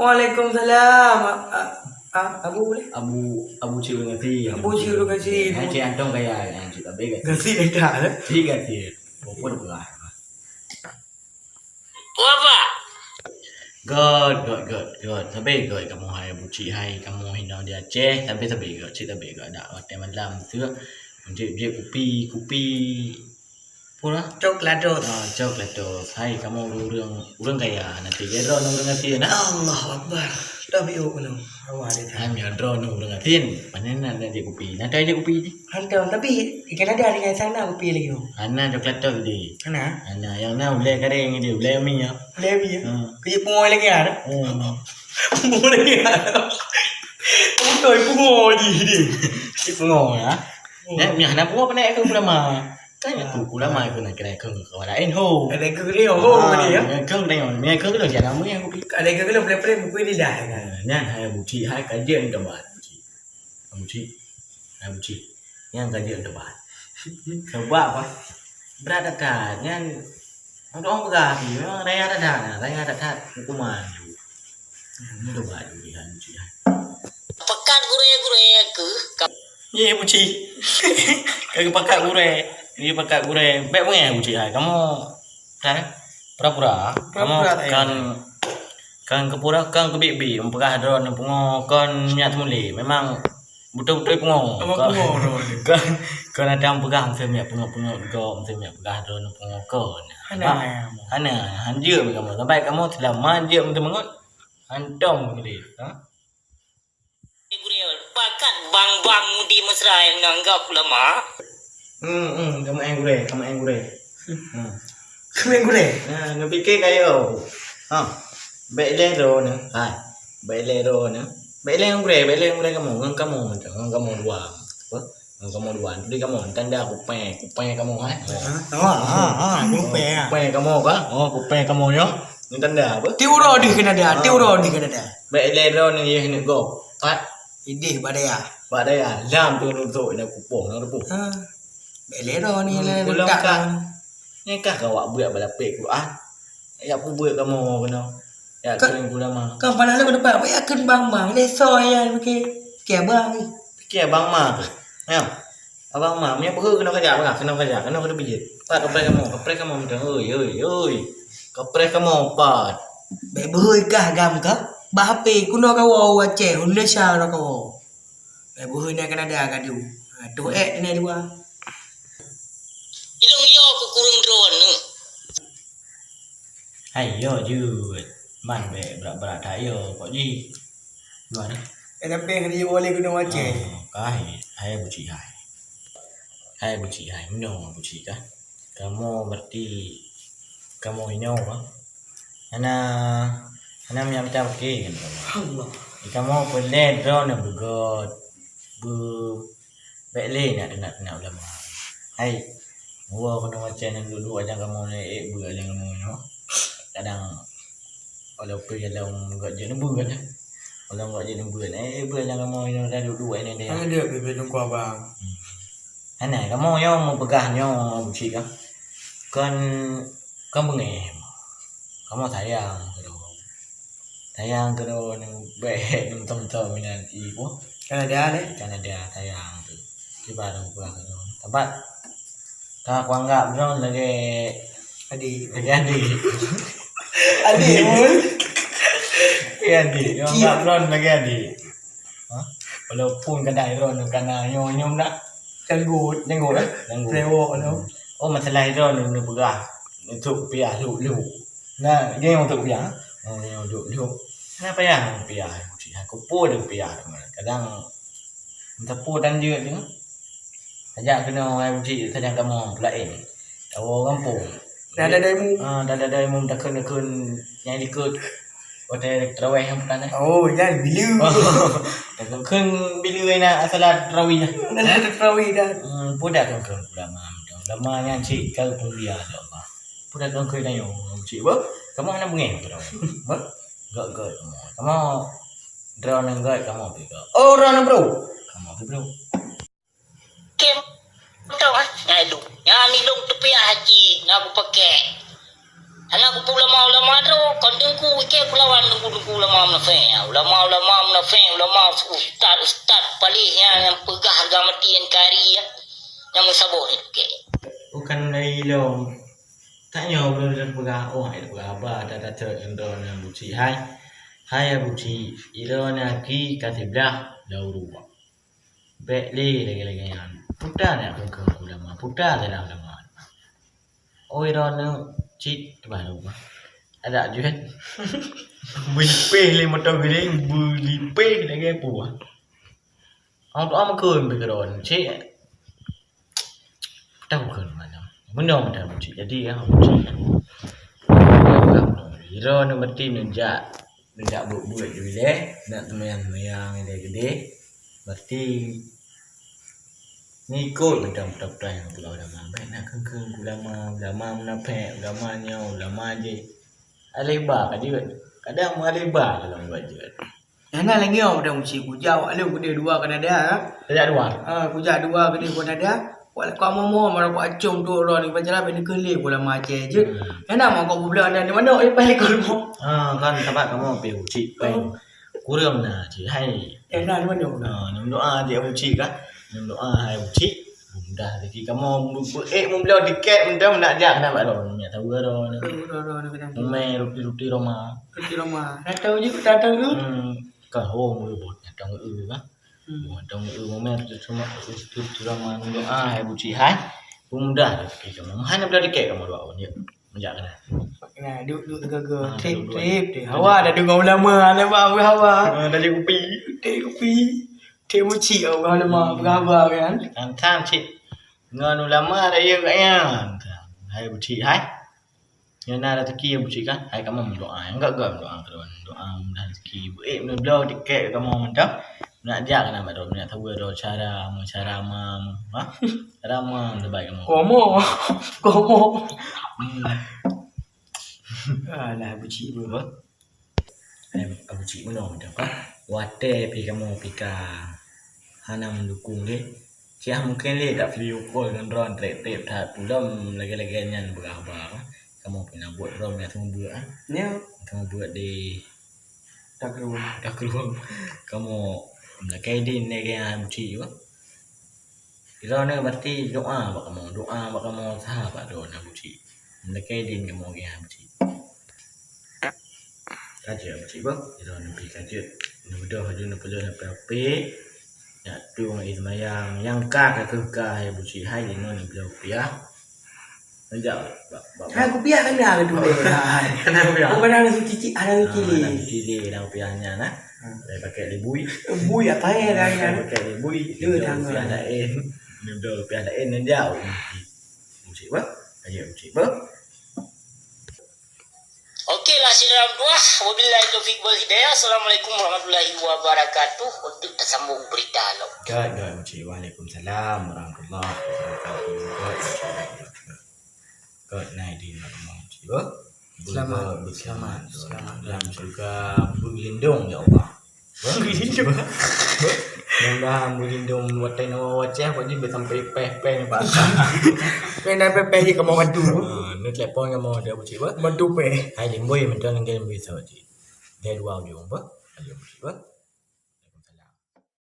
Waalaikumsalam. Abu boleh? Abu Cik Ngati. Abu Cik Ngati. Cik Anton kaya Cik tak baik. Ngati dah dah. Cik Ngati. Apa dah. Apa? God. Tapi God kamu hai Abu Cik hai kamu hina dia Aceh tapi God Cik tapi God dak waktu malam tu. Cik kopi pula Coklat dos. Coklat dos. Hai kamu urang kaya nanti dia drone urang Ngati na. Allah Akbar. Dah biu kono. Awak dia. Hai mi drone urang Ngati. Panen nak dia kopi. Nak dia kopi je. Hantam tapi ikan ada dengan sana kopi lagi tu. Ana coklat dos di. Ana yang na boleh kering dia boleh mi ya. boleh bi. Kerja pungoy lagi ada. Pungoy lagi ada. Pungoy dia. Cik pengoh ya. Mi hana pungoh panek ke ulama. Tanya tu ulama ke nak kena ke lain ho. Ada ke dia ho dia. Ke tengok mi ke lu jangan mu yang kopi. Ada ke dia boleh buku dia dah kan. Nyan hai buci hai kajian debat buci. Hai buci. Yang kajian debat. Sebab apa? Berada kat nyan orang bergapi memang raya dah hukuman. Ini debat dia buci hai. Pekat gure ke? Ye buci. Kagak pakai gure. Dia pakai gure. Baik punya buci hai. Kamu kan pura-pura. Kamu kan kepura kan kebibi empekah drone pengo kan nyat muli. Memang betul-betul pengo. Kan ada yang pegang semia pengo go semia pegah drone pengo kan. Hana hanjir kamu sampai kamu telah manjir mengut antom gede. Pekat bang di mesra yang nanggap ulama. Kamu yang gure. Kamu yang gure. Ngepikir kayo. Baik lero ni. Hai. Baik lero ni. Baik gure kamu dua. Apa? Kamu dua. Jadi kamu tanda kupai kamu hai. Kupai kamu kan? Kupai kamu yo. Ni tanda apa? Tiuro di Kanada. Baik lero ni ye ni go. Idih badaya. Jam tu untuk nak kupong nak repuk. Belero ni lah. Ni kah kau buat balapik Quran. Ya aku buat kamu kena. Ya kering ulama. Kau padahal aku dapat apa yakin bang leso ya okey. Ke bang ni. Fikir abang mak. Ya. Abang mak punya berhe kena kerja. Kena pijit. Pat kapre kamu macam oi. Kapre kamu pat. Be berhe kah gam kah? Bahape kuno kau Aceh Indonesia no kau. Be berhe ni Kanada kan dia. Tu ni dua. Ilung yo ke kurung drone ni. Ayo jut. Man be berat ayo kok ji. Mana? Tapi dia boleh guna Aceh. Hai buci hai. Minum buci kah? Kamu berarti kamu ini apa? Ana mi amta okey kan. Allah. Kamu boleh drone begot. Bele nak ulama. Hai. Gua kena macam yang dulu aja kamu ni buat yang kamu ni. Kadang kalau pergi dalam buat je lembu kan. Kalau buat je lembu buat yang kamu ni dah dulu ini dia. Ada bebe tunggu abang. Ana kamu yang mau pegahnya buci kan. Kan bengem. Kamu tayang kero yang baik yang tem-tem nanti pun. Kanada tayang tu. Kita ada buat kero. Tempat tak aku anggap drone lagi adik pun adik anggap drone lagi adik walaupun kedai drone kena nyom nak janggut lewat tu masalah drone ni pegah untuk piah lu nah dia untuk piah lu kenapa ya piah aku pun ada piah kadang minta pun dan dia tu sajak kena uji sajak kamu lain. Tahu kampung. Dah ada demo dah kena yang ikut hotel terawih yang pertama. Oh, jangan bila. Dah kena bila nak salat terawih dah. Dah terawih dah. Budak kan ulama. Ulama yang cik kau pun dia Allah. Budak kan kena yo cik apa? Kamu nak bengeng ke dah? Apa? Gak kamu. Drone enggak kamu juga. Oh, drone bro. Kamu bro. Kem tahu ah? Nyai long tepi haji ngabu pakai. Anak ku ulama tu kandungku ke kulawan nunggu ulama na fe. Ulama na fe, ulama ustaz palihnya yang pegah harga mati yang kari ya. Yang musabor ke. Bukan dari lo tanya belum dan pegah oh hai pegah apa ada terendon yang buci hai buci ilo naki katiblah dauru bekli lagi yang putar ya ke ulama putar dalam ulama oh ilo nu cit baru ada juga beli motor gede beli lagi apa ông đó mà cười bị cái đồn cit tahu kan mana benar dah buci jadi ya buci iro ni mesti nunjak buat dulu nak teman yang gede berarti ni ikut macam pedak yang pulau ulama baik nak kengkeng ulama menapek ulama je aleba kadang aleba dalam budget Yana lagi orang dah uci ku jauh ada gede dua kan ada. Ku dua gede pun ada. Wala kau mau mana kau acung tu orang ni macam apa ni kelih pula macam je. Yana mau kau bulan ada di mana ai pai kau mau. Kan tempat kamu pergi uci pai. Kurang nah chỉ hay. Yana di mana? Nam doa dia uci kan. Nam doa hai uci. Mudah jadi kamu mau beliau diket mudah nak jak nak baru ni tahu ro. Mai ruti Roma. Nak tahu je tak tahu tu. Kan mulu bot trong kan. Trong momen cuma itu Roma doa hai uci hai. Mudah kita kamu hanya beliau diket kamu doa ni. Menjak kan. Nah, duduk gaga trip deh. Hawa dah dengar ulama ada bawa hawa. Dah jadi kopi. Kopi. Teh muci ulama berapa kan? Tham chị ngon ulama đây kayaknya. Hai buci hai. Yang ada rezeki buci kan. Hai kamu doa enggak doa dan rezeki. Em beliau tiket kamu mantap. Nak jak nak baru nak tahu cara mam. Ha? Cara mam terbaik kamu. Komo. Alah buci bro. Buci mana mantap kan. Wate pi kamu pika. Hana mendukung dia. Cia mungkin dia tak video call dengan Ron tep tak pulang lagi-lagi nyan berapa. Kamu pernah buat Ron yang kamu buat kan? Ya. Kamu buat di Tak keluar. Kamu melakai din lagi yang buci juga. Ron ni berarti doa bak kamu sahabat Ron yang buci. Melakai din kamu lagi yang buci. Kajian buci bak. Ron pergi kajian. Mudah haju nak perlu nak apa? Ya tu orang Ismayang yang kak ya buci hai ni non beliau piah. Menjak Aku piah kan dah dulu. Kenapa piah? Aku pernah nasi cici ada cili. Cili dah piahnya nah. Saya pakai libui. Bui apa ya dah kan? Pakai libui. Dia dah piah daen. Dia piah daen dan jauh. Buci bah. Aja buci bah. Okeylah sidang dua. Wabillahi taufik wal hidayah. Assalamualaikum warahmatullahi wabarakatuh. Untuk tersambung berita lo. Gak buci. Waalaikumsalam warahmatullahi wabarakatuh. Kau naik di rumah buci bah. Selamat. Dalam surga berlindung ya Allah. Berlindung. Mudah berlindung buat teno wajah buat dia sampai peh pasang. Pena pepeh je kamu bantu. Ni telepon kamu dia buci bah. Bantu peh. Hai limbui menang dengan bisa buci. Dia dua orang bah. Ayo buci bah.